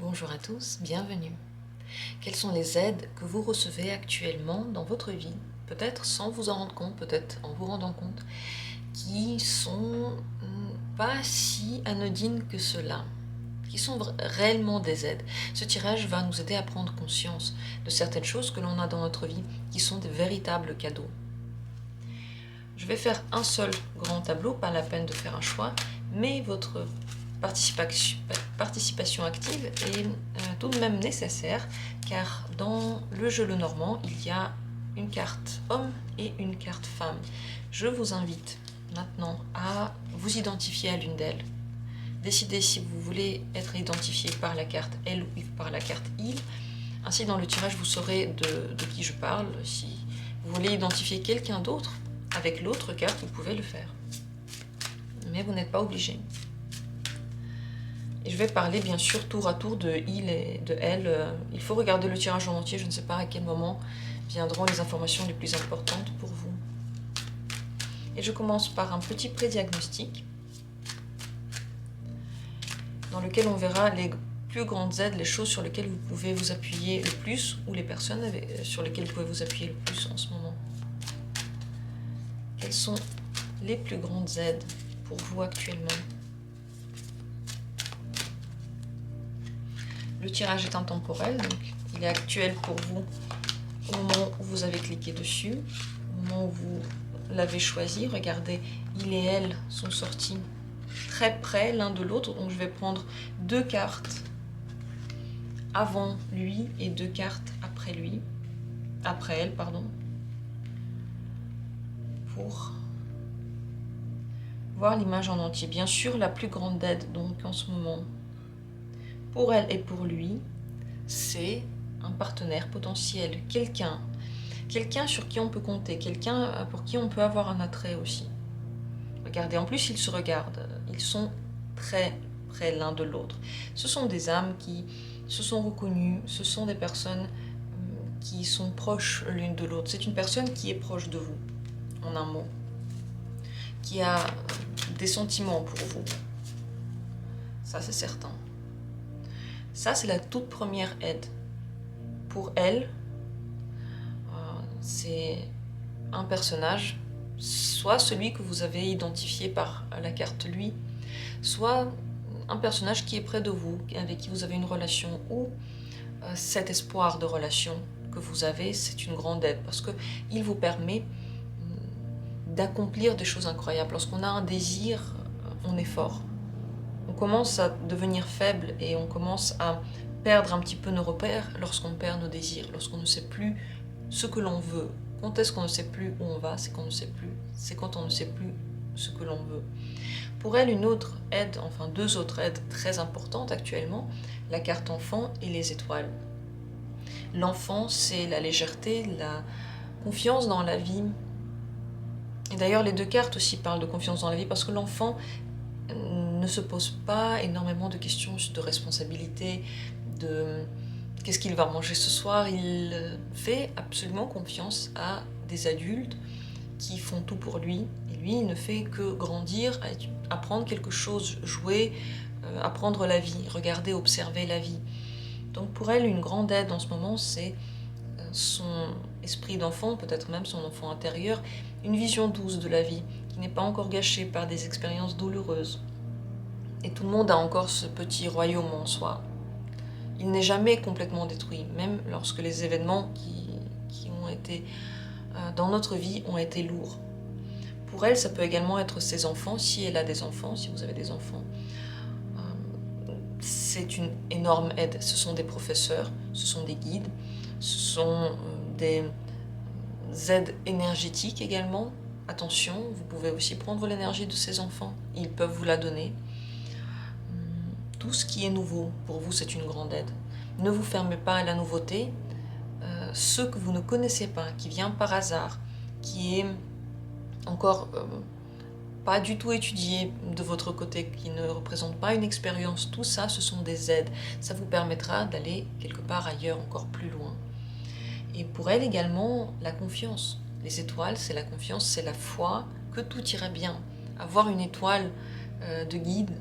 Bonjour à tous, bienvenue. Quelles sont les aides que vous recevez actuellement dans votre vie, peut-être sans vous en rendre compte, peut-être en vous rendant compte, qui sont pas si anodines que cela, qui sont réellement des aides. Ce tirage va nous aider à prendre conscience de certaines choses que l'on a dans notre vie qui sont des véritables cadeaux. Je vais faire un seul grand tableau, pas la peine de faire un choix, mais votre participation active est tout de même nécessaire, car dans le jeu Lenormand, il y a une carte homme et une carte femme. Je vous invite maintenant à vous identifier à l'une d'elles. Décidez si vous voulez être identifié par la carte elle ou par la carte il. Ainsi, dans le tirage, vous saurez de qui je parle. Si vous voulez identifier quelqu'un d'autre avec l'autre carte, vous pouvez le faire. Mais vous n'êtes pas obligé. Et je vais parler bien sûr tour à tour de il et de elle. Il faut regarder le tirage en entier, je ne sais pas à quel moment viendront les informations les plus importantes pour vous. Et je commence par un petit pré-diagnostic dans lequel on verra les plus grandes aides, les choses sur lesquelles vous pouvez vous appuyer le plus ou les personnes sur lesquelles vous pouvez vous appuyer le plus en ce moment. Quelles sont les plus grandes aides pour vous actuellement? Le tirage est intemporel, donc il est actuel pour vous au moment où vous avez cliqué dessus, au moment où vous l'avez choisi. Regardez, il et elle sont sortis très près l'un de l'autre, donc je vais prendre deux cartes avant lui et deux cartes après lui, après elle, pardon, pour voir l'image en entier. Bien sûr, la plus grande aide donc en ce moment pour elle et pour lui, c'est un partenaire potentiel, quelqu'un sur qui on peut compter, quelqu'un pour qui on peut avoir un attrait aussi. Regardez, en plus ils se regardent, ils sont très près l'un de l'autre. Ce sont des âmes qui se sont reconnues, ce sont des personnes qui sont proches l'une de l'autre. C'est une personne qui est proche de vous, en un mot, qui a des sentiments pour vous. Ça, c'est certain. Ça, c'est la toute première aide. Pour elle, c'est un personnage, soit celui que vous avez identifié par la carte lui, soit un personnage qui est près de vous, avec qui vous avez une relation, ou cet espoir de relation que vous avez, c'est une grande aide, parce qu'il vous permet d'accomplir des choses incroyables. Lorsqu'on a un désir, on est fort. On commence à devenir faible et on commence à perdre un petit peu nos repères lorsqu'on perd nos désirs, lorsqu'on ne sait plus ce que l'on veut. Quand est-ce qu'on ne sait plus où on va? C'est quand on ne sait plus. C'est quand on ne sait plus ce que l'on veut. Pour elle, une autre aide, enfin deux autres aides très importantes actuellement, la carte enfant et les étoiles. L'enfant, c'est la légèreté, la confiance dans la vie. Et d'ailleurs, les deux cartes aussi parlent de confiance dans la vie parce que l'enfant ne se pose pas énormément de questions de responsabilité, de qu'est-ce qu'il va manger ce soir. Il fait absolument confiance à des adultes qui font tout pour lui. Et lui, il ne fait que grandir, apprendre quelque chose, jouer, apprendre la vie, regarder, observer la vie. Donc pour elle, une grande aide en ce moment, c'est son esprit d'enfant, peut-être même son enfant intérieur, une vision douce de la vie, qui n'est pas encore gâchée par des expériences douloureuses. Et tout le monde a encore ce petit royaume en soi. Il n'est jamais complètement détruit, même lorsque les événements qui ont été dans notre vie ont été lourds. Pour elle, ça peut également être ses enfants, si elle a des enfants, si vous avez des enfants. C'est une énorme aide. Ce sont des professeurs, ce sont des guides, ce sont des aides énergétiques également. Attention, vous pouvez aussi prendre l'énergie de ces enfants, ils peuvent vous la donner. Tout ce qui est nouveau, pour vous, c'est une grande aide. Ne vous fermez pas à la nouveauté. Ce que vous ne connaissez pas, qui vient par hasard, qui est encore pas du tout étudié de votre côté, qui ne représente pas une expérience, tout ça, ce sont des aides. Ça vous permettra d'aller quelque part ailleurs, encore plus loin. Et pour elle également, la confiance. Les étoiles, c'est la confiance, c'est la foi que tout ira bien. Avoir une étoile de guide,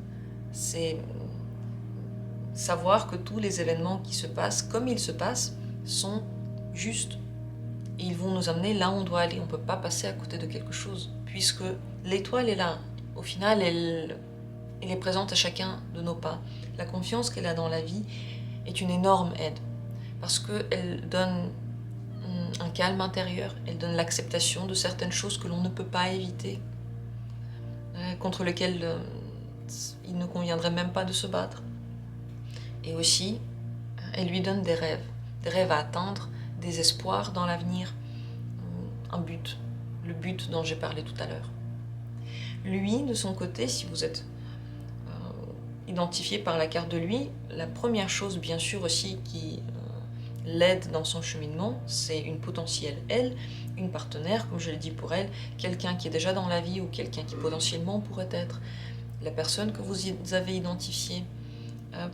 c'est savoir que tous les événements qui se passent, comme ils se passent, sont justes. Et ils vont nous amener là où on doit aller. On ne peut pas passer à côté de quelque chose, puisque l'étoile est là. Au final, elle est présente à chacun de nos pas. La confiance qu'elle a dans la vie est une énorme aide, parce qu'elle donne un calme intérieur, elle donne l'acceptation de certaines choses que l'on ne peut pas éviter, contre lesquelles il ne conviendrait même pas de se battre. Et aussi, elle lui donne des rêves à atteindre, des espoirs dans l'avenir, un but, le but dont j'ai parlé tout à l'heure. Lui, de son côté, si vous êtes identifié par la carte de lui, la première chose bien sûr aussi qui l'aide dans son cheminement, c'est une potentielle elle, une partenaire, comme je l'ai dit pour elle, quelqu'un qui est déjà dans la vie ou quelqu'un qui potentiellement pourrait être la personne que vous avez identifiée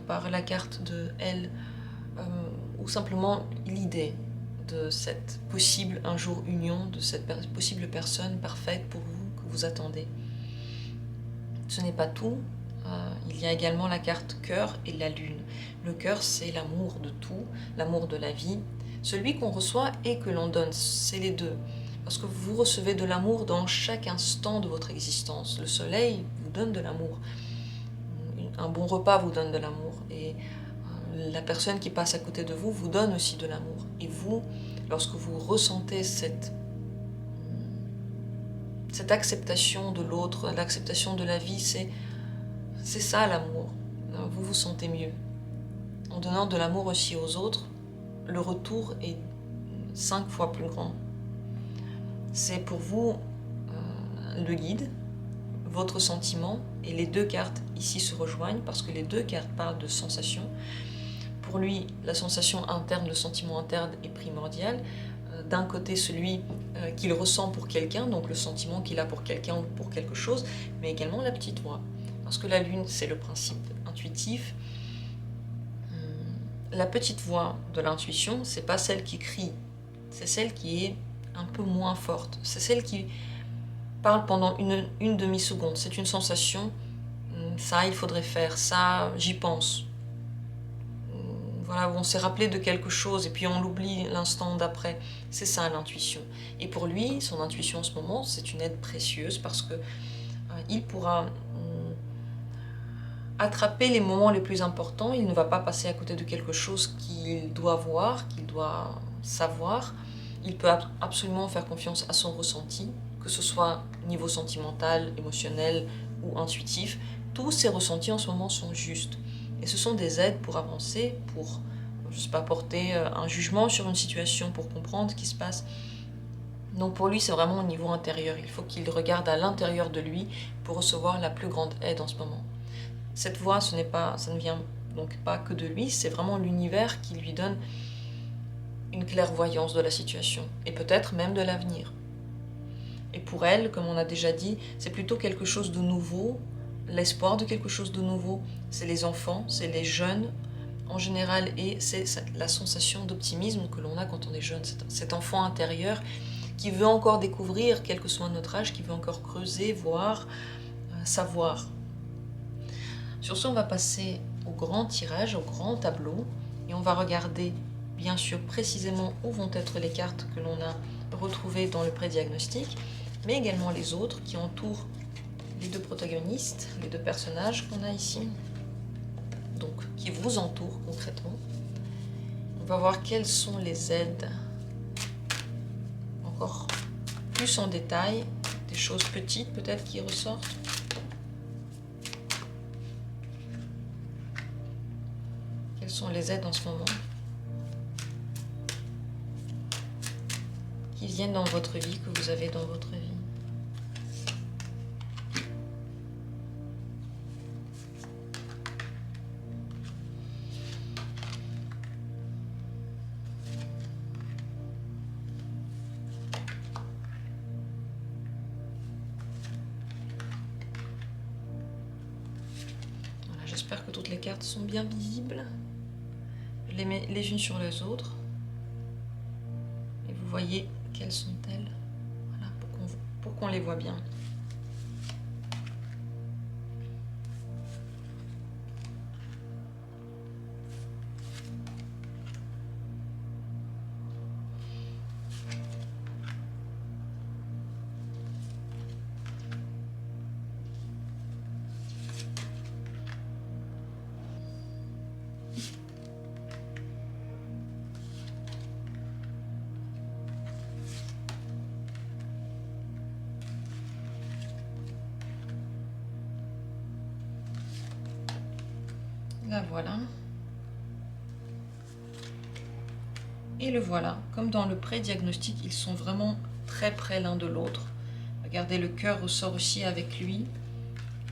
par la carte de elle, ou simplement l'idée de cette possible un jour union, de cette possible personne parfaite pour vous que vous attendez. Ce n'est pas tout. Il y a également la carte cœur et la lune. Le cœur, c'est l'amour de tout, l'amour de la vie, celui qu'on reçoit et que l'on donne, c'est les deux. Parce que vous recevez de l'amour dans chaque instant de votre existence. Le soleil vous donne de l'amour. Un bon repas vous donne de l'amour. Et la personne qui passe à côté de vous vous donne aussi de l'amour. Et vous, lorsque vous ressentez cette acceptation de l'autre, l'acceptation de la vie, c'est ça l'amour. Vous vous sentez mieux. En donnant de l'amour aussi aux autres, le retour est 5 fois plus grand. C'est pour vous le guide, votre sentiment, et les deux cartes ici se rejoignent parce que les deux cartes parlent de sensation. Pour lui, la sensation interne, le sentiment interne est primordial. D'un côté, celui qu'il ressent pour quelqu'un, donc le sentiment qu'il a pour quelqu'un ou pour quelque chose, mais également la petite voix. Parce que la lune, c'est le principe intuitif. La petite voix de l'intuition, c'est pas celle qui crie, c'est celle qui est un peu moins forte. C'est celle qui parle pendant une demi-seconde. C'est une sensation, ça il faudrait faire, ça j'y pense. Voilà, on s'est rappelé de quelque chose et puis on l'oublie l'instant d'après. C'est ça l'intuition. Et pour lui, son intuition en ce moment, c'est une aide précieuse parce que il pourra attraper les moments les plus importants. Il ne va pas passer à côté de quelque chose qu'il doit voir, qu'il doit savoir. Il peut absolument faire confiance à son ressenti, que ce soit niveau sentimental, émotionnel ou intuitif. Tous ces ressentis en ce moment sont justes. Et ce sont des aides pour avancer, pour, je ne sais pas, porter un jugement sur une situation, pour comprendre ce qui se passe. Donc pour lui, c'est vraiment au niveau intérieur. Il faut qu'il regarde à l'intérieur de lui pour recevoir la plus grande aide en ce moment. Cette voix, ça ne vient donc pas que de lui, c'est vraiment l'univers qui lui donne une clairvoyance de la situation, et peut-être même de l'avenir. Et pour elle, comme on a déjà dit, c'est plutôt quelque chose de nouveau, l'espoir de quelque chose de nouveau. C'est les enfants, c'est les jeunes en général, et c'est la sensation d'optimisme que l'on a quand on est jeune, cet enfant intérieur qui veut encore découvrir, quel que soit notre âge, qui veut encore creuser, voir, savoir. Sur ce, on va passer au grand tirage, au grand tableau, et on va regarder bien sûr précisément où vont être les cartes que l'on a retrouvées dans le prédiagnostic, mais également les autres qui entourent les deux protagonistes, les deux personnages qu'on a ici, donc qui vous entourent concrètement. On va voir quelles sont les aides, encore plus en détail, des choses petites peut-être qui ressortent. Quelles sont les aides en ce moment qui viennent dans votre vie, que vous avez dans votre vie. Voilà, j'espère que toutes les cartes sont bien visibles. Je les mets les unes sur les autres. Et vous voyez quelles sont-elles, voilà, pour qu'on les voit bien. La voilà. Et le voilà. Comme dans le pré-diagnostic, ils sont vraiment très près l'un de l'autre. Regardez, le cœur ressort aussi avec lui.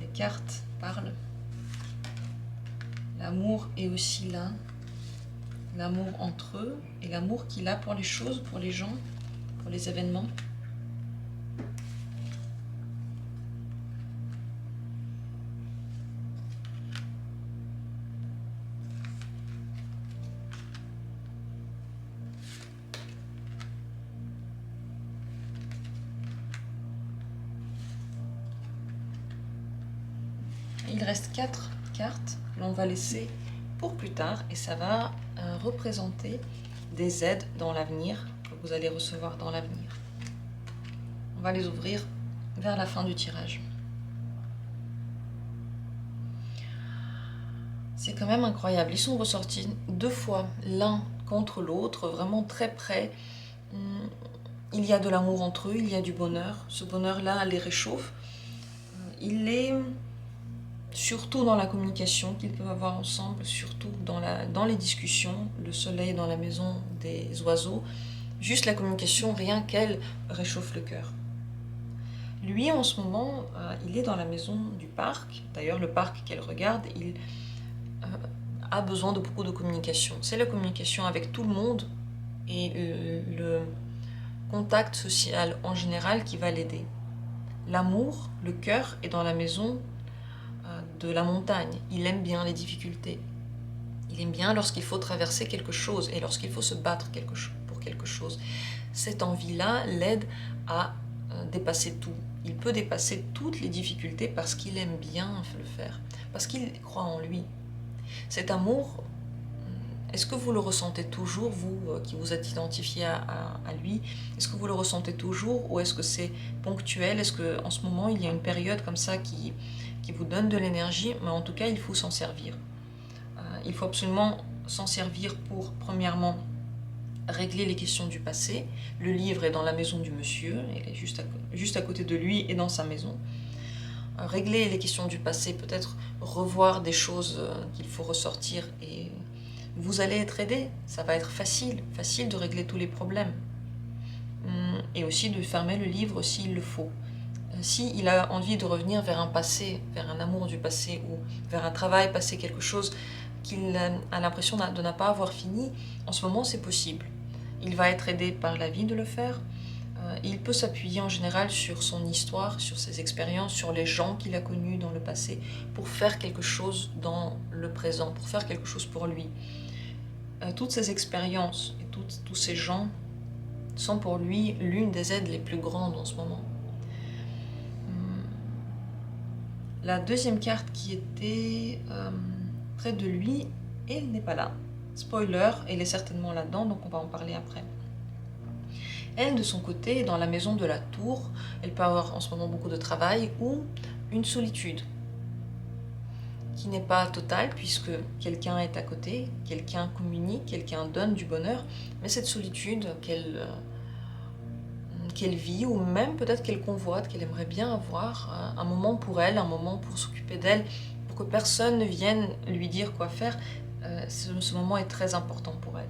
Les cartes parlent. L'amour est aussi là. L'amour entre eux et l'amour qu'il a pour les choses, pour les gens, pour les événements. Il reste 4 cartes que l'on va laisser pour plus tard et ça va représenter des aides dans l'avenir que vous allez recevoir dans l'avenir. On va les ouvrir vers la fin du tirage. C'est quand même incroyable. Ils sont ressortis 2 fois l'un contre l'autre, vraiment très près. Il y a de l'amour entre eux, il y a du bonheur. Ce bonheur-là les réchauffe. Il est surtout dans la communication qu'ils peuvent avoir ensemble, surtout dans les discussions. Le soleil dans la maison des oiseaux. Juste la communication, rien qu'elle, réchauffe le cœur. Lui, en ce moment, il est dans la maison du parc. D'ailleurs, le parc qu'elle regarde, il a besoin de beaucoup de communication. C'est la communication avec tout le monde et le contact social en général qui va l'aider. L'amour, le cœur est dans la maison de la montagne. Il aime bien les difficultés. Il aime bien lorsqu'il faut traverser quelque chose et lorsqu'il faut se battre pour quelque chose. Cette envie-là l'aide à dépasser tout. Il peut dépasser toutes les difficultés parce qu'il aime bien le faire, parce qu'il croit en lui. Cet amour, est-ce que vous le ressentez toujours, vous qui vous êtes identifié à lui? Est-ce que vous le ressentez toujours ou est-ce que c'est ponctuel? Est-ce qu'en ce moment, il y a une période comme ça qui vous donne de l'énergie? Mais en tout cas, il faut s'en servir. Il faut absolument s'en servir pour, premièrement, régler les questions du passé. Le livre est dans la maison du monsieur, il est juste à côté de lui et dans sa maison. Régler les questions du passé, peut-être revoir des choses qu'il faut ressortir et vous allez être aidé. Ça va être facile de régler tous les problèmes. Et aussi de fermer le livre s'il le faut. S'il a envie de revenir vers un passé, vers un amour du passé ou vers un travail passé, quelque chose qu'il a l'impression de n'a pas avoir fini, en ce moment c'est possible. Il va être aidé par la vie de le faire. Il peut s'appuyer en général sur son histoire, sur ses expériences, sur les gens qu'il a connus dans le passé pour faire quelque chose dans le présent, pour faire quelque chose pour lui. Toutes ces expériences et tous ces gens sont pour lui l'une des aides les plus grandes en ce moment. La deuxième carte qui était près de lui, elle n'est pas là. Spoiler, elle est certainement là-dedans, donc on va en parler après. Elle, de son côté, est dans la maison de la tour. Elle peut avoir en ce moment beaucoup de travail ou une solitude qui n'est pas totale puisque quelqu'un est à côté, quelqu'un communique, quelqu'un donne du bonheur, mais cette solitude qu'elle vit ou même peut-être qu'elle convoite, qu'elle aimerait bien avoir un moment pour elle, un moment pour s'occuper d'elle, pour que personne ne vienne lui dire quoi faire, ce moment est très important pour elle.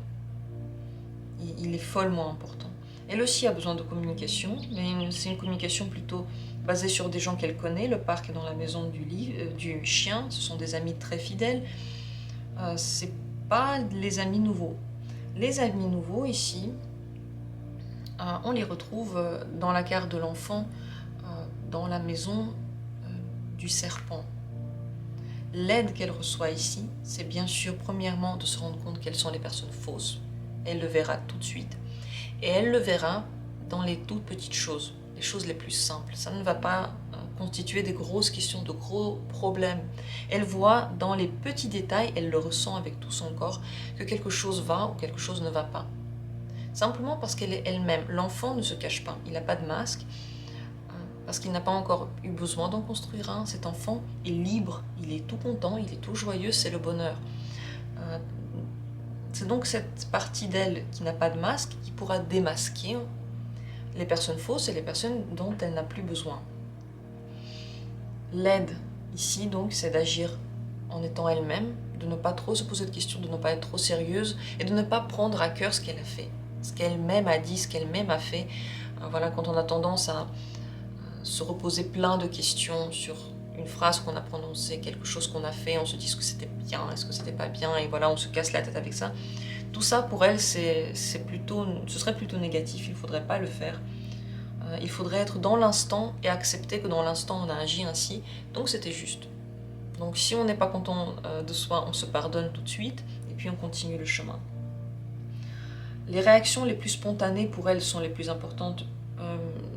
Il est follement important. Elle aussi a besoin de communication, mais c'est une communication plutôt basée sur des gens qu'elle connaît. Le parc est dans la maison du chien, ce sont des amis très fidèles. C'est pas les amis nouveaux. Les amis nouveaux ici, on les retrouve dans la carte de l'enfant, dans la maison du serpent. L'aide qu'elle reçoit ici, c'est bien sûr premièrement de se rendre compte quelles sont les personnes fausses. Elle le verra tout de suite. Et elle le verra dans les toutes petites choses, les choses les plus simples. Ça ne va pas constituer des grosses questions, de gros problèmes. Elle voit dans les petits détails, elle le ressent avec tout son corps, que quelque chose va ou quelque chose ne va pas. Simplement parce qu'elle est elle-même. L'enfant ne se cache pas, il n'a pas de masque, parce qu'il n'a pas encore eu besoin d'en construire un. Cet enfant est libre, il est tout content, il est tout joyeux, c'est le bonheur. C'est donc cette partie d'elle qui n'a pas de masque qui pourra démasquer les personnes fausses et les personnes dont elle n'a plus besoin. L'aide ici donc c'est d'agir en étant elle-même, de ne pas trop se poser de questions, de ne pas être trop sérieuse et de ne pas prendre à cœur ce qu'elle a fait, ce qu'elle-même a dit, ce qu'elle-même a fait. Voilà, quand on a tendance à se reposer plein de questions sur une phrase qu'on a prononcée, quelque chose qu'on a fait, on se dit est-ce que c'était bien, est-ce que c'était pas bien, et voilà, on se casse la tête avec ça. Tout ça, pour elle, ce serait plutôt négatif, il ne faudrait pas le faire. Il faudrait être dans l'instant et accepter que dans l'instant, on a agi ainsi, donc c'était juste. Donc si on n'est pas content de soi, on se pardonne tout de suite, et puis on continue le chemin. Les réactions les plus spontanées pour elle sont les plus importantes.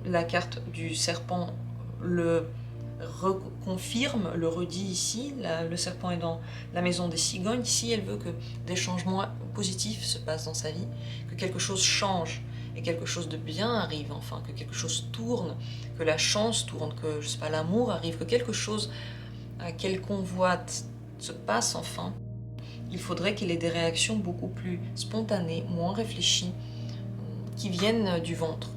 La carte du serpent le reconfirme, le redit ici. Le serpent est dans la maison des cigognes. Si elle veut que des changements positifs se passent dans sa vie, que quelque chose change et quelque chose de bien arrive, enfin, que quelque chose tourne, que la chance tourne, que, je sais pas, l'amour arrive, que quelque chose qu'elle convoite se passe enfin, il faudrait qu'il ait des réactions beaucoup plus spontanées, moins réfléchies, qui viennent du ventre.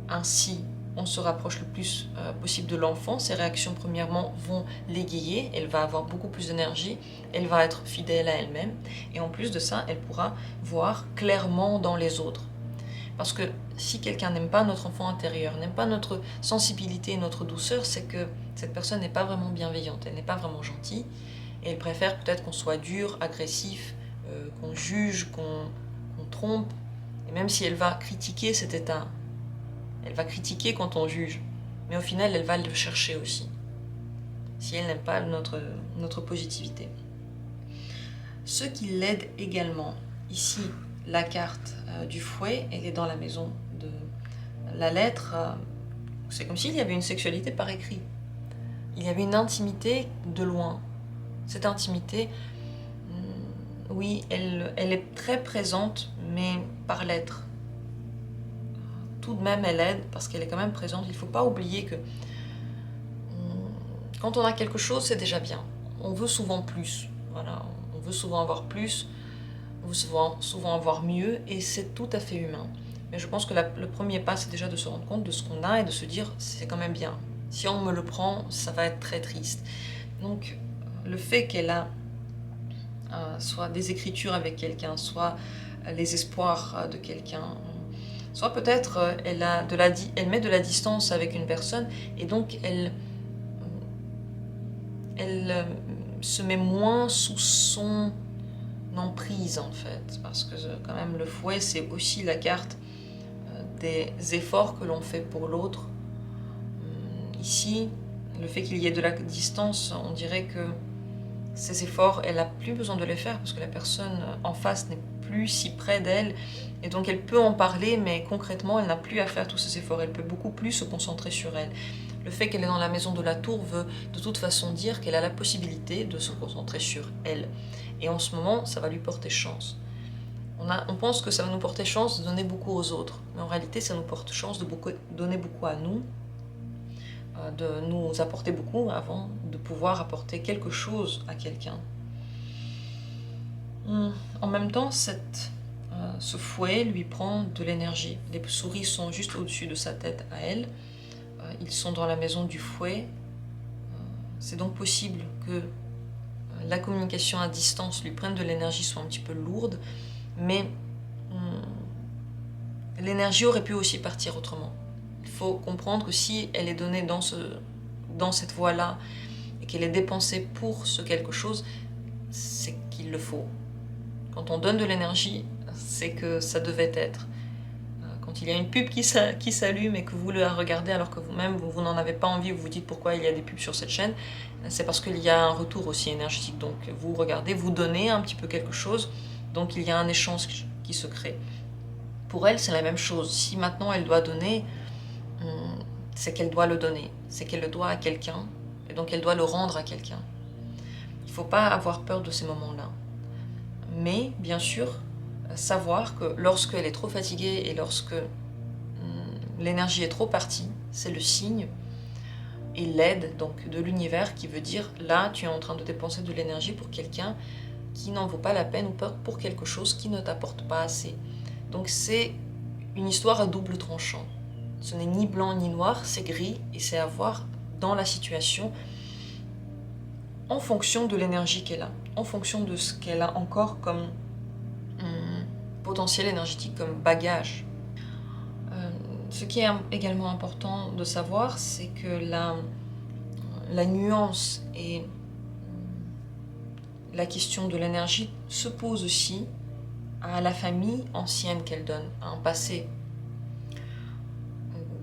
Ainsi, on se rapproche le plus possible de l'enfant. Ses réactions, premièrement, vont l'égayer. Elle va avoir beaucoup plus d'énergie. Elle va être fidèle à elle-même. Et en plus de ça, elle pourra voir clairement dans les autres. Parce que si quelqu'un n'aime pas notre enfant intérieur, n'aime pas notre sensibilité et notre douceur, c'est que cette personne n'est pas vraiment bienveillante, elle n'est pas vraiment gentille. Et elle préfère peut-être qu'on soit dur, agressif, qu'on juge, qu'on trompe. Et même si elle va critiquer cet état, elle va critiquer quand on juge, mais au final, elle va le chercher aussi, si elle n'aime pas notre positivité. Ce qui l'aide également, ici, la carte du fouet, elle est dans la maison de la lettre. C'est comme s'il y avait une sexualité par écrit. Il y avait une intimité de loin. Cette intimité, oui, elle est très présente, mais par lettre. Tout de même, elle aide parce qu'elle est quand même présente. Il ne faut pas oublier que quand on a quelque chose, c'est déjà bien. On veut souvent plus. Voilà, on veut souvent avoir plus, on veut souvent avoir mieux, et c'est tout à fait humain. Mais je pense que le premier pas, c'est déjà de se rendre compte de ce qu'on a et de se dire, c'est quand même bien. Si on me le prend, ça va être très triste. Donc, le fait qu'elle a soit des écritures avec quelqu'un, soit les espoirs de quelqu'un, soit peut-être elle met de la distance avec une personne et donc elle se met moins sous son emprise en fait, parce que quand même le fouet c'est aussi la carte des efforts que l'on fait pour l'autre. Ici, le fait qu'il y ait de la distance, on dirait que ces efforts, elle n'a plus besoin de les faire parce que la personne en face n'est plus si près d'elle et donc elle peut en parler, mais concrètement elle n'a plus à faire tous ces efforts, elle peut beaucoup plus se concentrer sur elle. Le fait qu'elle est dans la maison de la tour veut de toute façon dire qu'elle a la possibilité de se concentrer sur elle, et en ce moment ça va lui porter chance. On pense que ça va nous porter chance de donner beaucoup aux autres, mais en réalité ça nous porte chance de donner beaucoup à nous, de nous apporter beaucoup avant de pouvoir apporter quelque chose à quelqu'un. En même temps, ce fouet lui prend de l'énergie. Les souris sont juste au-dessus de sa tête à elle. Ils sont dans la maison du fouet. C'est donc possible que la communication à distance lui prenne de l'énergie, soit un petit peu lourde, mais l'énergie aurait pu aussi partir autrement. Il faut comprendre que si elle est donnée dans cette voie-là et qu'elle est dépensée pour ce quelque chose, c'est qu'il le faut. Quand on donne de l'énergie, c'est que ça devait être. Quand il y a une pub qui s'allume et que vous la regardez alors que vous-même vous n'en avez pas envie, vous vous dites pourquoi il y a des pubs sur cette chaîne, c'est parce qu'il y a un retour aussi énergétique. Donc vous regardez, vous donnez un petit peu quelque chose, donc il y a un échange qui se crée. Pour elle, c'est la même chose. Si maintenant elle doit donner, c'est qu'elle doit le donner, c'est qu'elle le doit à quelqu'un, et donc elle doit le rendre à quelqu'un. Il ne faut pas avoir peur de ces moments-là. Mais, bien sûr, savoir que lorsqu'elle est trop fatiguée et lorsque l'énergie est trop partie, c'est le signe et l'aide donc de l'univers qui veut dire là, tu es en train de dépenser de l'énergie pour quelqu'un qui n'en vaut pas la peine ou pour quelque chose qui ne t'apporte pas assez. Donc c'est une histoire à double tranchant. Ce n'est ni blanc ni noir, c'est gris et c'est à voir dans la situation en fonction de l'énergie qu'elle a, en fonction de ce qu'elle a encore comme potentiel énergétique, comme bagage. Ce qui est également important de savoir, c'est que la nuance et la question de l'énergie se pose aussi à la famille ancienne qu'elle donne, à un passé.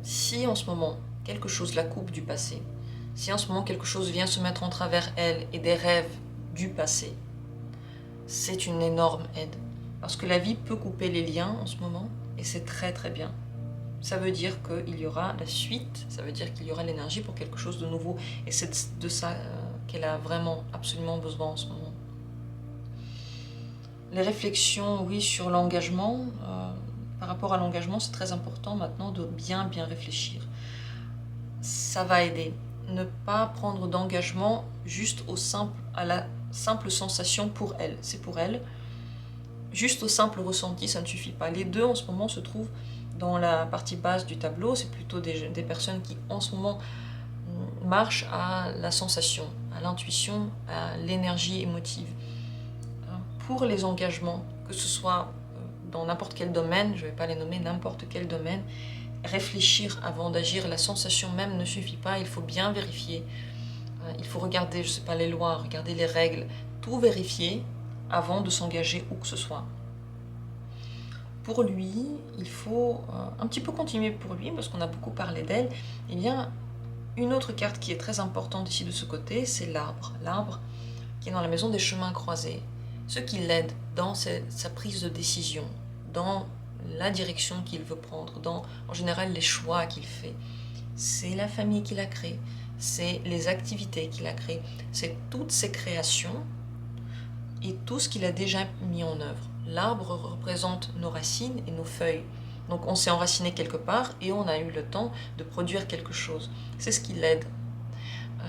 Si en ce moment quelque chose la coupe du passé, si en ce moment quelque chose vient se mettre en travers elle et des rêves du passé, c'est une énorme aide. Parce que la vie peut couper les liens en ce moment, et c'est très très bien. Ça veut dire qu'il y aura la suite, ça veut dire qu'il y aura l'énergie pour quelque chose de nouveau. Et c'est de ça qu'elle a vraiment absolument besoin en ce moment. Les réflexions, oui, sur l'engagement, par rapport à l'engagement, c'est très important maintenant de bien réfléchir. Ça va aider. Ne pas prendre d'engagement juste à la simple sensation pour elle. C'est pour elle. Juste au simple ressenti, ça ne suffit pas. Les deux, en ce moment, se trouvent dans la partie basse du tableau. C'est plutôt des personnes qui, en ce moment, marchent à la sensation, à l'intuition, à l'énergie émotive. Pour les engagements, que ce soit dans n'importe quel domaine, je ne vais pas les nommer, n'importe quel domaine, réfléchir avant d'agir, la sensation même ne suffit pas, il faut bien vérifier. Il faut regarder, je ne sais pas, les lois, regarder les règles, tout vérifier avant de s'engager où que ce soit. Pour lui, il faut un petit peu continuer pour lui, parce qu'on a beaucoup parlé d'elle. Il y a une autre carte qui est très importante ici de ce côté, c'est l'arbre. L'arbre qui est dans la maison des chemins croisés. Ce qui l'aide dans sa prise de décision, dans la direction qu'il veut prendre, dans en général les choix qu'il fait. C'est la famille qu'il a créée, c'est les activités qu'il a créées, c'est toutes ses créations et tout ce qu'il a déjà mis en œuvre. L'arbre représente nos racines et nos feuilles. Donc on s'est enraciné quelque part et on a eu le temps de produire quelque chose. C'est ce qui l'aide.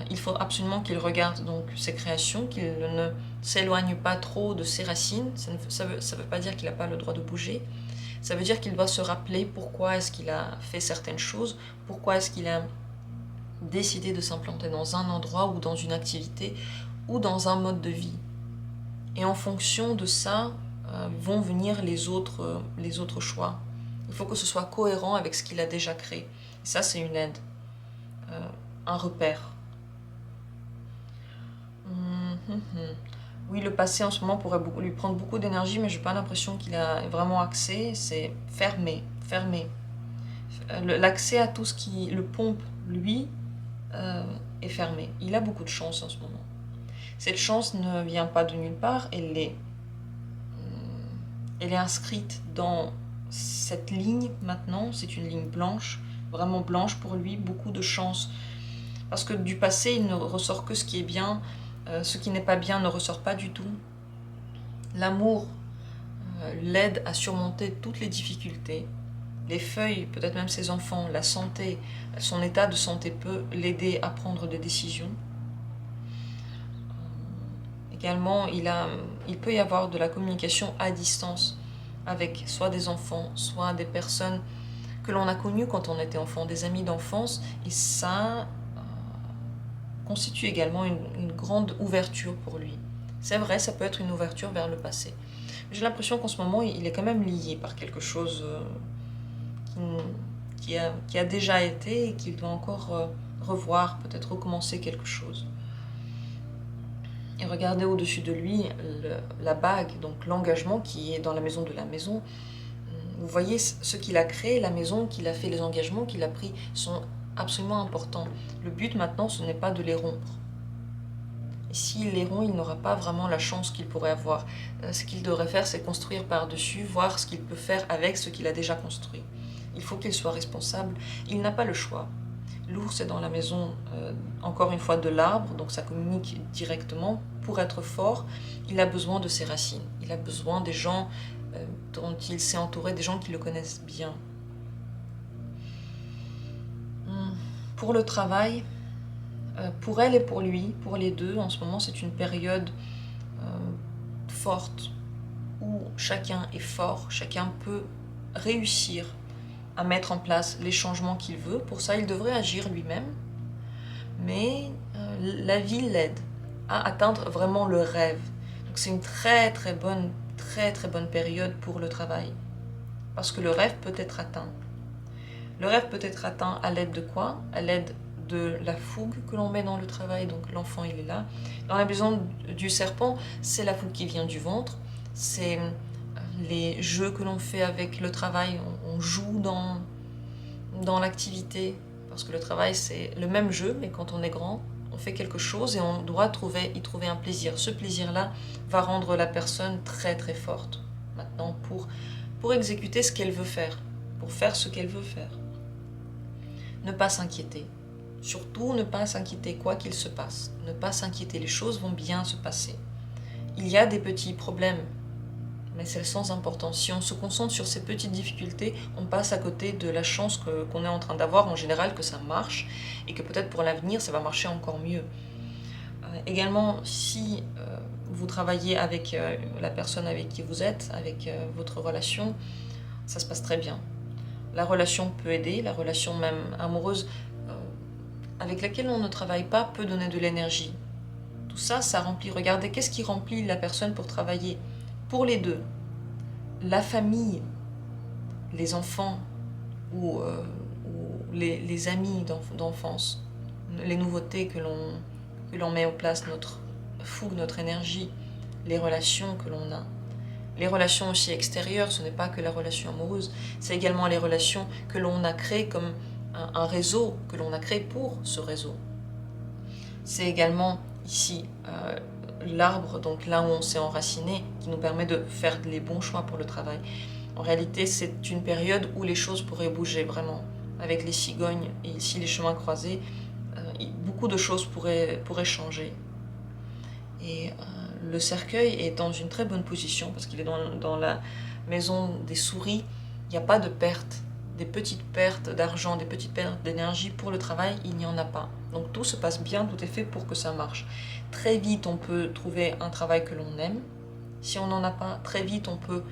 Il faut absolument qu'il regarde donc ses créations, qu'il ne s'éloigne pas trop de ses racines. Ça veut pas dire qu'il n'a pas le droit de bouger. Ça veut dire qu'il doit se rappeler pourquoi est-ce qu'il a fait certaines choses, pourquoi est-ce qu'il a décidé de s'implanter dans un endroit ou dans une activité ou dans un mode de vie. Et en fonction de ça, vont venir les autres choix. Il faut que ce soit cohérent avec ce qu'il a déjà créé. Et ça, c'est une aide, un repère. Oui, le passé en ce moment pourrait lui prendre beaucoup d'énergie, mais je n'ai pas l'impression qu'il a vraiment accès. C'est fermé. L'accès à tout ce qui le pompe, lui, est fermé. Il a beaucoup de chance en ce moment. Cette chance ne vient pas de nulle part, elle est inscrite dans cette ligne maintenant. C'est une ligne blanche, vraiment blanche pour lui, beaucoup de chance. Parce que du passé, il ne ressort que ce qui est bien. Ce qui n'est pas bien ne ressort pas du tout. L'amour l'aide à surmonter toutes les difficultés. Les feuilles, peut-être même ses enfants, la santé, son état de santé peut l'aider à prendre des décisions. Également, il peut y avoir de la communication à distance avec soit des enfants, soit des personnes que l'on a connues quand on était enfant, des amis d'enfance, et ça constitue également une grande ouverture pour lui. C'est vrai, ça peut être une ouverture vers le passé. J'ai l'impression qu'en ce moment, il est quand même lié par quelque chose qui a déjà été et qu'il doit encore revoir, peut-être recommencer quelque chose. Et regardez au-dessus de lui la bague, donc l'engagement qui est dans la maison de la maison. Vous voyez ce qu'il a créé, la maison qu'il a fait, les engagements qu'il a pris sont absolument importants. Le but maintenant, ce n'est pas de les rompre. Et s'il les rompt, il n'aura pas vraiment la chance qu'il pourrait avoir. Ce qu'il devrait faire, c'est construire par-dessus, voir ce qu'il peut faire avec ce qu'il a déjà construit. Il faut qu'il soit responsable. Il n'a pas le choix. L'ours est dans la maison, encore une fois, de l'arbre, donc ça communique directement. Pour être fort, il a besoin de ses racines. Il a besoin des gens dont il s'est entouré, des gens qui le connaissent bien. Pour le travail, pour elle et pour lui, pour les deux, en ce moment, c'est une période forte où chacun est fort, chacun peut réussir à mettre en place les changements qu'il veut. Pour ça, il devrait agir lui-même, mais la vie l'aide. à atteindre vraiment le rêve. Donc c'est une très très bonne période pour le travail. Parce que le rêve peut être atteint. Le rêve peut être atteint à l'aide de quoi? À l'aide de la fougue que l'on met dans le travail, donc l'enfant il est là. Dans la maison du serpent, c'est la fougue qui vient du ventre, c'est les jeux que l'on fait avec le travail, on joue dans l'activité, parce que le travail c'est le même jeu, mais quand on est grand, on fait quelque chose et on doit y trouver un plaisir. Ce plaisir-là va rendre la personne très très forte, maintenant, pour exécuter ce qu'elle veut faire, pour faire ce qu'elle veut faire. Ne pas s'inquiéter. Surtout ne pas s'inquiéter quoi qu'il se passe. Ne pas s'inquiéter, les choses vont bien se passer. Il y a des petits problèmes, mais c'est sans importance. Si on se concentre sur ces petites difficultés, on passe à côté de la chance qu'on est en train d'avoir en général, que ça marche, et que peut-être pour l'avenir, ça va marcher encore mieux. Également, si vous travaillez avec la personne avec qui vous êtes, avec votre relation, ça se passe très bien. La relation peut aider, la relation même amoureuse avec laquelle on ne travaille pas peut donner de l'énergie. Tout ça, ça remplit. Regardez, qu'est-ce qui remplit la personne pour travailler? Pour les deux, la famille, les enfants ou les amis d'enfance, les nouveautés que l'on met en place, notre fougue, notre énergie, les relations que l'on a. Les relations aussi extérieures, ce n'est pas que la relation amoureuse, c'est également les relations que l'on a créées comme un réseau, que l'on a créé pour ce réseau. C'est également ici l'arbre, donc là où on s'est enraciné, qui nous permet de faire les bons choix pour le travail. En réalité, c'est une période où les choses pourraient bouger vraiment. Avec les cigognes et ici les chemins croisés, beaucoup de choses pourraient changer. Et le cercueil est dans une très bonne position parce qu'il est dans la maison des souris. Il n'y a pas de perte, des petites pertes d'argent, des petites pertes d'énergie pour le travail, il n'y en a pas. Donc tout se passe bien, tout est fait pour que ça marche. Très vite, on peut trouver un travail que l'on aime. Si on n'en a pas, très vite, on peut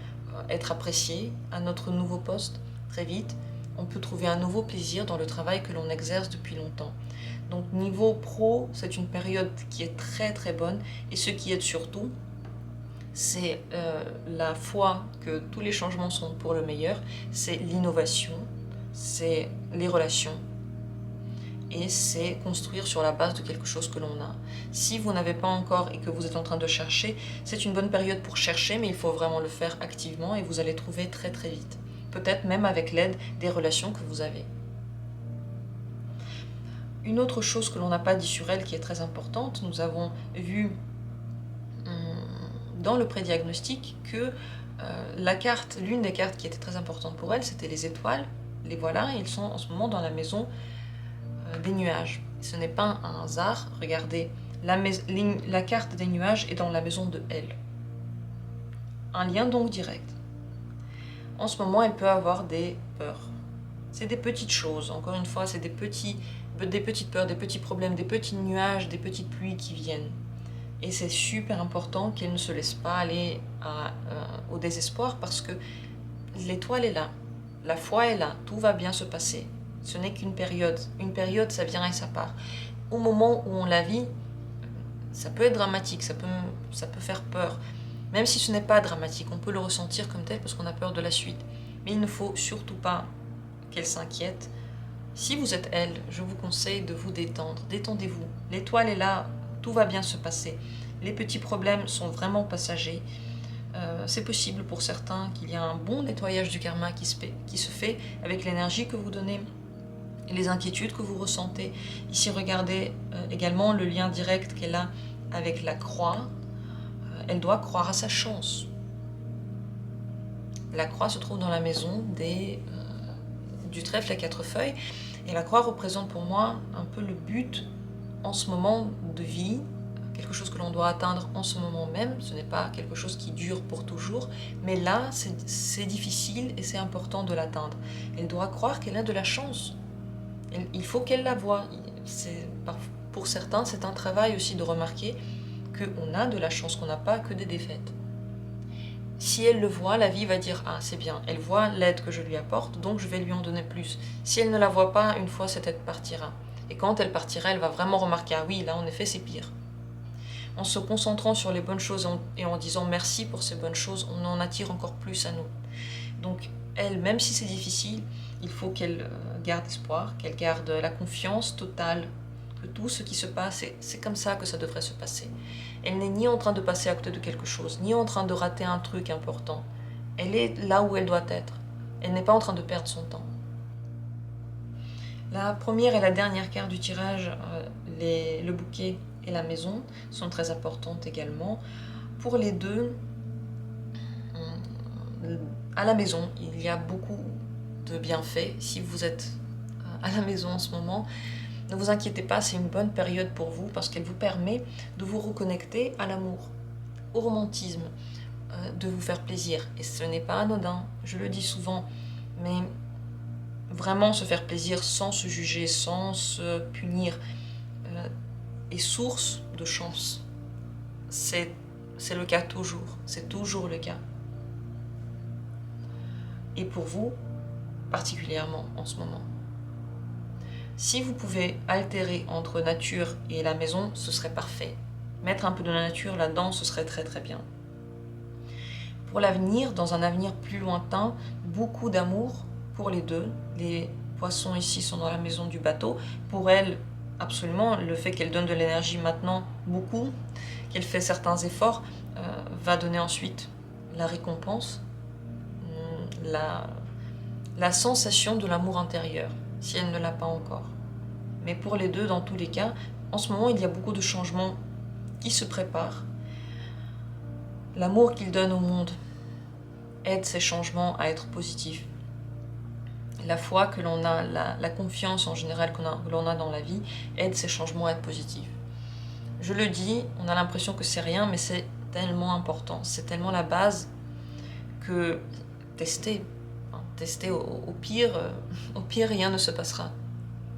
être apprécié à notre nouveau poste. Très vite, on peut trouver un nouveau plaisir dans le travail que l'on exerce depuis longtemps. Donc niveau pro, c'est une période qui est très très bonne et ce qui aide surtout, c'est la foi que tous les changements sont pour le meilleur, c'est l'innovation, c'est les relations et c'est construire sur la base de quelque chose que l'on a. Si vous n'avez pas encore et que vous êtes en train de chercher, c'est une bonne période pour chercher, mais il faut vraiment le faire activement et vous allez trouver très très vite. Peut-être même avec l'aide des relations que vous avez. Une autre chose que l'on n'a pas dit sur elle qui est très importante, nous avons vu dans le prédiagnostic que l'une des cartes qui était très importante pour elle, c'était les étoiles. Les voilà, et ils sont en ce moment dans la maison des nuages. Ce n'est pas un hasard, regardez, la carte des nuages est dans la maison de elle. Un lien donc direct. En ce moment, elle peut avoir des peurs. C'est des petites choses, encore une fois, c'est des petites peurs, des petits problèmes, des petits nuages, des petites pluies qui viennent. Et c'est super important qu'elle ne se laisse pas aller au désespoir parce que l'étoile est là, la foi est là, tout va bien se passer. Ce n'est qu'une période. Une période, ça vient et ça part. Au moment où on la vit, ça peut être dramatique, ça peut faire peur. Même si ce n'est pas dramatique, on peut le ressentir comme tel parce qu'on a peur de la suite. Mais il ne faut surtout pas qu'elle s'inquiète. Si vous êtes elle, je vous conseille de vous détendre. Détendez-vous. L'étoile est là, tout va bien se passer. Les petits problèmes sont vraiment passagers. C'est possible pour certains qu'il y ait un bon nettoyage du karma qui se fait avec l'énergie que vous donnez et les inquiétudes que vous ressentez. Ici, regardez également le lien direct qu'elle a avec la croix. Elle doit croire à sa chance. La croix se trouve dans la maison du trèfle à 4 feuilles. Et la croix représente pour moi un peu le but en ce moment de vie, quelque chose que l'on doit atteindre en ce moment même. Ce n'est pas quelque chose qui dure pour toujours, mais là, c'est difficile et c'est important de l'atteindre. Elle doit croire qu'elle a de la chance. Il faut qu'elle la voie. Pour certains, c'est un travail aussi de remarquer qu'on a de la chance, qu'on n'a pas que des défaites. Si elle le voit, la vie va dire « Ah, c'est bien, elle voit l'aide que je lui apporte, donc je vais lui en donner plus. » Si elle ne la voit pas, une fois, cette aide partira. Et quand elle partira, elle va vraiment remarquer « Ah oui, là, en effet, c'est pire. » En se concentrant sur les bonnes choses et en disant merci pour ces bonnes choses, on en attire encore plus à nous. Donc elle, même si c'est difficile, il faut qu'elle garde espoir, qu'elle garde la confiance totale que tout ce qui se passe, c'est comme ça que ça devrait se passer. Elle n'est ni en train de passer à côté de quelque chose, ni en train de rater un truc important. Elle est là où elle doit être. Elle n'est pas en train de perdre son temps. La première et la dernière carte du tirage, le bouquet et la maison, sont très importantes également. Pour les deux, à la maison, il y a beaucoup de bienfaits. Si vous êtes à la maison en ce moment, ne vous inquiétez pas, c'est une bonne période pour vous parce qu'elle vous permet de vous reconnecter à l'amour, au romantisme, de vous faire plaisir. Et ce n'est pas anodin, je le dis souvent, mais vraiment se faire plaisir sans se juger, sans se punir, est source de chance. C'est le cas toujours, c'est toujours le cas. Et pour vous, particulièrement en ce moment. Si vous pouvez altérer entre nature et la maison, ce serait parfait. Mettre un peu de la nature là-dedans, ce serait très très bien. Pour l'avenir, dans un avenir plus lointain, beaucoup d'amour pour les deux. Les poissons ici sont dans la maison du bateau. Pour elle, absolument, le fait qu'elle donne de l'énergie maintenant, beaucoup, qu'elle fait certains efforts, va donner ensuite la récompense, la sensation de l'amour intérieur, si elle ne l'a pas encore. Mais pour les deux, dans tous les cas, en ce moment, il y a beaucoup de changements qui se préparent. L'amour qu'il donne au monde aide ces changements à être positifs. La foi que l'on a, la confiance en général que l'on a dans la vie, aide ces changements à être positifs. Je le dis, on a l'impression que c'est rien, mais c'est tellement important. C'est tellement la base que testez. Testez, au pire, rien ne se passera.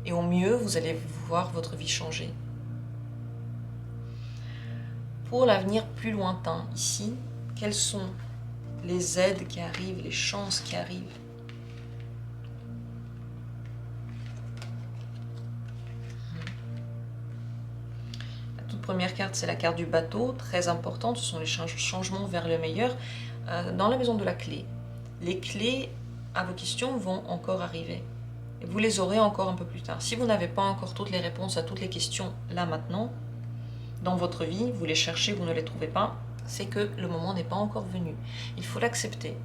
Et au mieux, vous allez voir votre vie changer. Pour l'avenir plus lointain, ici, quelles sont les aides qui arrivent, les chances qui arrivent? La toute première carte, c'est la carte du bateau, très importante, ce sont les changements vers le meilleur. Dans la maison de la clé, les clés à vos questions vont encore arriver. Et vous les aurez encore un peu plus tard. Si vous n'avez pas encore toutes les réponses à toutes les questions là maintenant, dans votre vie, vous les cherchez, vous ne les trouvez pas, c'est que le moment n'est pas encore venu. Il faut l'accepter.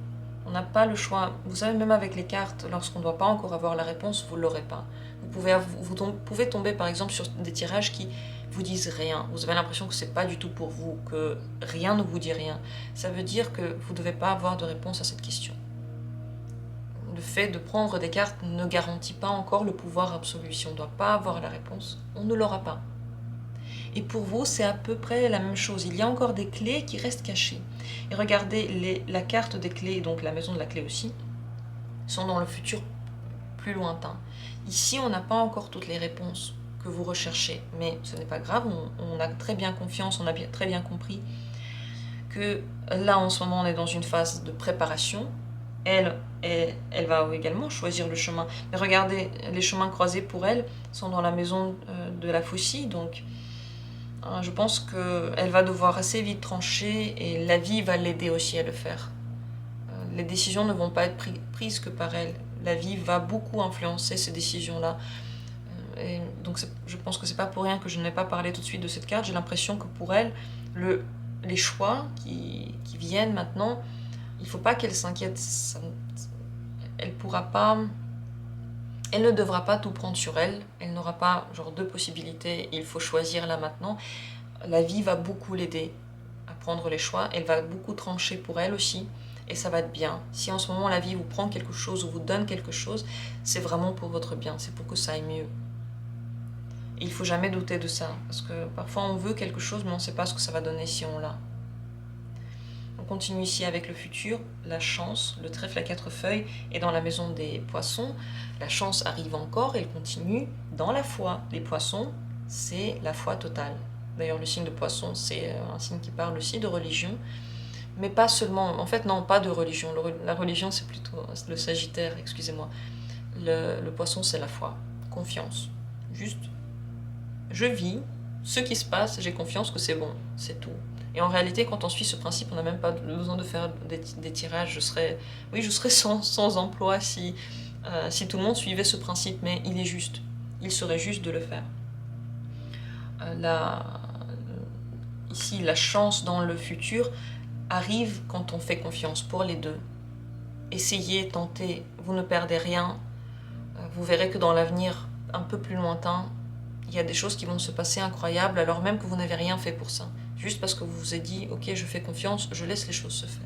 On n'a pas le choix. Vous savez, même avec les cartes, lorsqu'on ne doit pas encore avoir la réponse, vous ne l'aurez pas. Vous pouvez tomber par exemple sur des tirages qui vous disent rien. Vous avez l'impression que ce n'est pas du tout pour vous, que rien ne vous dit rien. Ça veut dire que vous ne devez pas avoir de réponse à cette question. Le fait de prendre des cartes ne garantit pas encore le pouvoir absolu. Si on ne doit pas avoir la réponse, on ne l'aura pas. Et pour vous, c'est à peu près la même chose. Il y a encore des clés qui restent cachées. Et regardez, la carte des clés, donc la maison de la clé aussi, sont dans le futur plus lointain. Ici, on n'a pas encore toutes les réponses que vous recherchez, mais ce n'est pas grave, on a très bien confiance, on a très bien compris que là, en ce moment, on est dans une phase de préparation. Elle va également choisir le chemin. Mais regardez, les chemins croisés pour elle sont dans la maison de la Faucille, donc je pense qu'elle va devoir assez vite trancher et la vie va l'aider aussi à le faire. Les décisions ne vont pas être prises que par elle. La vie va beaucoup influencer ces décisions-là. Et donc je pense que c'est pas pour rien que je n'ai pas parlé tout de suite de cette carte. J'ai l'impression que pour elle, les choix qui viennent maintenant, il ne faut pas qu'elle s'inquiète. Elle ne devra pas tout prendre sur elle. Elle n'aura pas genre deux possibilités. Il faut choisir là maintenant. La vie va beaucoup l'aider à prendre les choix. Elle va beaucoup trancher pour elle aussi. Et ça va être bien. Si en ce moment la vie vous prend quelque chose ou vous donne quelque chose, c'est vraiment pour votre bien. C'est pour que ça aille mieux. Et il ne faut jamais douter de ça. Parce que parfois on veut quelque chose, mais on ne sait pas ce que ça va donner si on l'a. On continue ici avec le futur, la chance, le trèfle à 4 feuilles est dans la maison des poissons. La chance arrive encore, elle continue dans la foi. Les poissons, c'est la foi totale. D'ailleurs, le signe de poisson, c'est un signe qui parle aussi de religion. Mais pas seulement, en fait non, pas de religion. La religion, c'est plutôt le Sagittaire, excusez-moi. Le poisson, c'est la foi, confiance. Juste, je vis, ce qui se passe, j'ai confiance que c'est bon, c'est tout. Et en réalité, quand on suit ce principe, on n'a même pas besoin de faire des tirages. Je serais sans emploi si tout le monde suivait ce principe, mais il est juste. Il serait juste de le faire. Ici, la chance dans le futur arrive quand on fait confiance pour les deux. Essayez, tentez, vous ne perdez rien. Vous verrez que dans l'avenir un peu plus lointain, il y a des choses qui vont se passer incroyables alors même que vous n'avez rien fait pour ça. Juste parce que vous vous êtes dit, ok, je fais confiance, je laisse les choses se faire.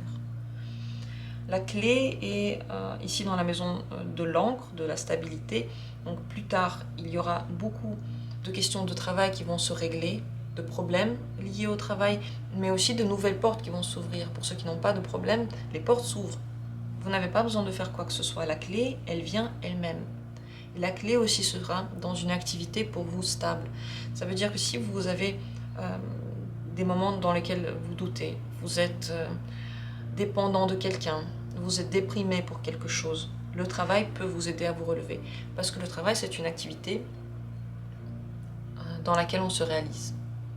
La clé est ici dans la maison de l'encre, de la stabilité. Donc plus tard, il y aura beaucoup de questions de travail qui vont se régler, de problèmes liés au travail, mais aussi de nouvelles portes qui vont s'ouvrir. Pour ceux qui n'ont pas de problème, les portes s'ouvrent. Vous n'avez pas besoin de faire quoi que ce soit. La clé, elle vient elle-même. La clé aussi sera dans une activité pour vous stable. Ça veut dire que si vous avez des moments dans lesquels vous doutez, vous êtes dépendant de quelqu'un, vous êtes déprimé pour quelque chose, le travail peut vous aider à vous relever. Parce que le travail, c'est une activité dans laquelle on se réalise,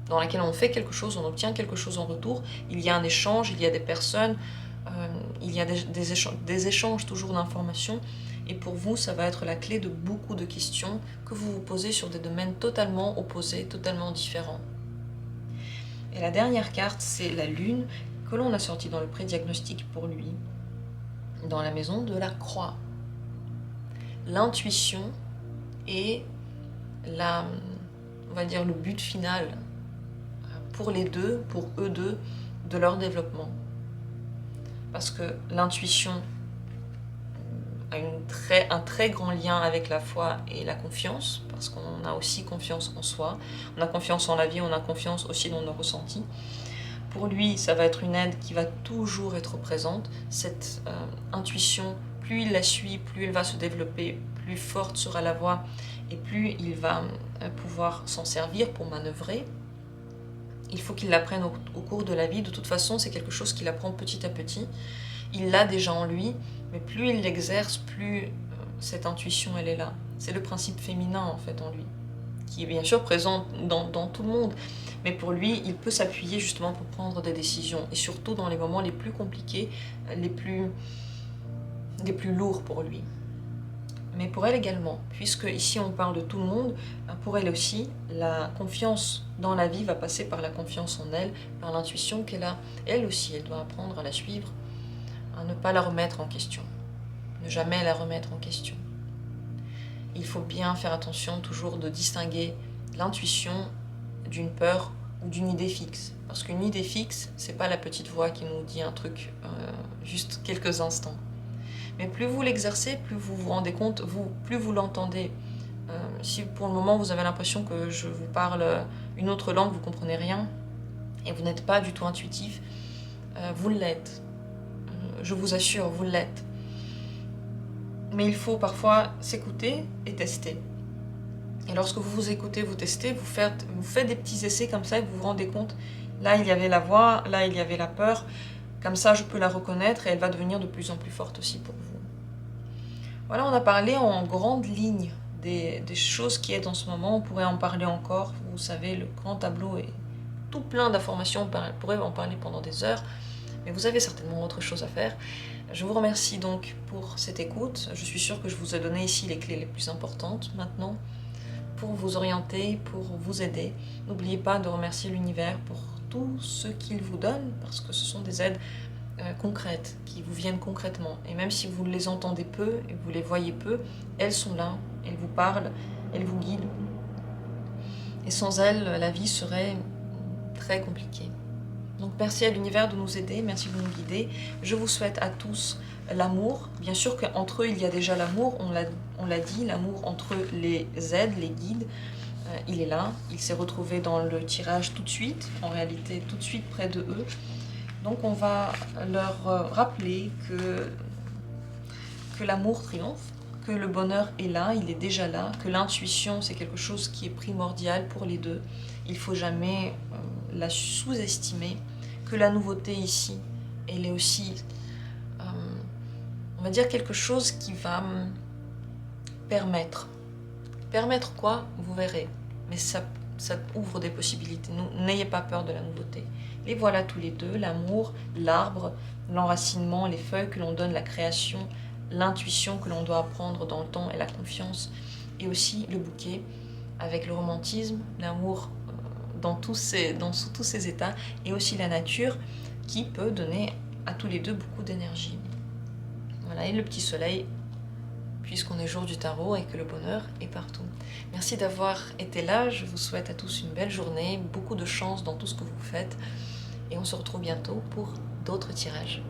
dans laquelle on fait quelque chose, on obtient quelque chose en retour. Il y a un échange, il y a des personnes, il y a des échanges toujours d'informations. Et pour vous, ça va être la clé de beaucoup de questions que vous vous posez sur des domaines totalement opposés, totalement différents. Et la dernière carte, c'est la Lune, que l'on a sortie dans le pré-diagnostic pour lui, dans la maison de la Croix. L'intuition et on va dire le but final pour les deux, pour eux deux, de leur développement. Parce que l'intuition a un très grand lien avec la foi et la confiance, parce qu'on a aussi confiance en soi, on a confiance en la vie, on a confiance aussi dans nos ressentis. Pour lui, ça va être une aide qui va toujours être présente. Cette intuition, plus il la suit, plus elle va se développer, plus forte sera la voie, et plus il va pouvoir s'en servir pour manœuvrer. Il faut qu'il l'apprenne au cours de la vie. De toute façon, c'est quelque chose qu'il apprend petit à petit. Il l'a déjà en lui, mais plus il l'exerce, plus cette intuition, elle est là. C'est le principe féminin, en fait, en lui, qui est bien sûr présent dans tout le monde. Mais pour lui, il peut s'appuyer justement pour prendre des décisions. Et surtout dans les moments les plus compliqués, les plus lourds pour lui. Mais pour elle également, puisque ici on parle de tout le monde, pour elle aussi, la confiance dans la vie va passer par la confiance en elle, par l'intuition qu'elle a. Elle aussi, elle doit apprendre à la suivre, à ne pas la remettre en question, ne jamais la remettre en question. Il faut bien faire attention toujours de distinguer l'intuition d'une peur ou d'une idée fixe. Parce qu'une idée fixe, c'est pas la petite voix qui nous dit un truc juste quelques instants. Mais plus vous l'exercez, plus vous vous rendez compte, plus vous l'entendez. Si pour le moment vous avez l'impression que je vous parle une autre langue, vous ne comprenez rien, et vous n'êtes pas du tout intuitif, vous l'êtes. Je vous assure, vous l'êtes. Mais il faut parfois s'écouter et tester. Et lorsque vous vous écoutez, vous testez, vous faites des petits essais comme ça et vous vous rendez compte, là il y avait la voix, là il y avait la peur, comme ça je peux la reconnaître et elle va devenir de plus en plus forte aussi pour vous. Voilà, on a parlé en grande ligne des choses qui est en ce moment, on pourrait en parler encore, vous savez, le grand tableau est tout plein d'informations, on pourrait en parler pendant des heures, mais vous avez certainement autre chose à faire. Je vous remercie donc pour cette écoute, je suis sûre que je vous ai donné ici les clés les plus importantes maintenant, pour vous orienter, pour vous aider. N'oubliez pas de remercier l'univers pour tout ce qu'il vous donne, parce que ce sont des aides concrètes, qui vous viennent concrètement. Et même si vous les entendez peu et vous les voyez peu, elles sont là, elles vous parlent, elles vous guident. Et sans elles, la vie serait très compliquée. Donc merci à l'univers de nous aider, merci de nous guider. Je vous souhaite à tous l'amour. Bien sûr qu'entre eux, il y a déjà l'amour, on l'a dit, l'amour entre les aides, les guides, il est là. Il s'est retrouvé dans le tirage tout de suite, en réalité tout de suite près de eux. Donc on va leur rappeler que l'amour triomphe, que le bonheur est là, il est déjà là, que l'intuition c'est quelque chose qui est primordial pour les deux. Il ne faut jamais la sous-estimer, que la nouveauté ici, elle est aussi, on va dire, quelque chose qui va permettre. Permettre quoi? Vous verrez. Mais ça ça ouvre des possibilités. N'ayez pas peur de la nouveauté. Les voilà tous les deux, l'amour, l'arbre, l'enracinement, les feuilles que l'on donne, la création, l'intuition que l'on doit apprendre dans le temps et la confiance, et aussi le bouquet avec le romantisme, l'amour dans tous ces états, et aussi la nature qui peut donner à tous les deux beaucoup d'énergie. Voilà, et le petit soleil, puisqu'on est jour du tarot et que le bonheur est partout. Merci d'avoir été là, je vous souhaite à tous une belle journée, beaucoup de chance dans tout ce que vous faites, et on se retrouve bientôt pour d'autres tirages.